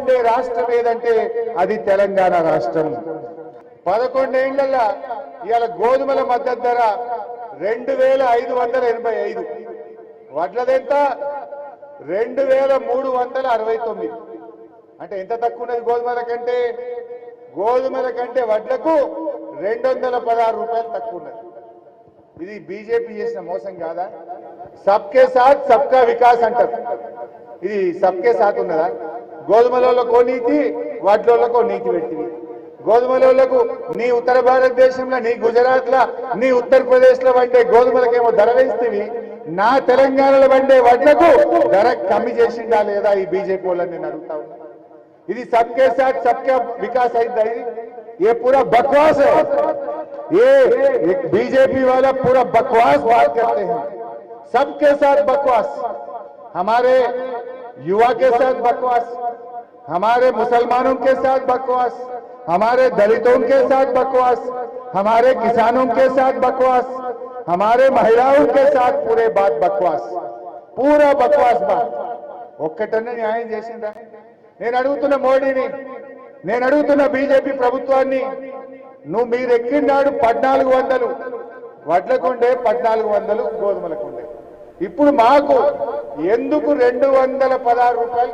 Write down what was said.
పండే రాష్ట్రం ఏదంటే అది తెలంగాణ రాష్ట్రం. 11 ఏళ్లలో ఇవాళ గోధుమల మద్దతు ధర 2585, వడ్లదెంత 2369. అంటే ఎంత తక్కువ ఉన్నది గోధుమల కంటే? గోధుమల కంటే వడ్లకు 216 రూపాయలు తక్కువ ఉన్నది. ఇది బీజేపీ చేసిన మోసం కాదా? సబ్కే సాత్ సబ్కా వికాస్ అంటారు. ఇది సబ్కే సాత్ ఉన్నదా? గోధుమలకు నీతి, వడ్లకు నీతి పెట్టింది. గోధుమలకు నీ ఉత్తర భారతదేశంలో, నీ గుజరాత్ లో, నీ ఉత్తరప్రదేశ్ లో వండే గోధుమలకేమో ధర వేస్తుంది. నా తెలంగాణలో వండే వడ్లకు ధర కమ్మి చేసిందా లేదా ఈ బీజేపీ వాళ్ళని నేను అడుగుతా ఉన్నా. ఇది सबके साथ सबका विकास है। ये पूरा बकवास है। ये बीजेपी वाला पूरा बकवास बात करते हैं। सबके साथ बकवास, हमारे युवा के साथ बकवास, हमारे मुसलमानों के साथ बकवास, हमारे दलितों के साथ बकवास, हमारे किसानों के साथ बकवास, हमारे महिलाओं के साथ पूरे बात बकवास, पूरा बकवास बात। ఒక్కటన్నా న్యాయం చేసిందా? నేను అడుగుతున్న మోడీని, నేను అడుగుతున్న బీజేపీ ప్రభుత్వాన్ని, మీరు ఎక్కినాడు 1400 వడ్లకుండే, 1400 గోధుమలకుండే. ఇప్పుడు మాకు ఎందుకు 216 రూపాయలు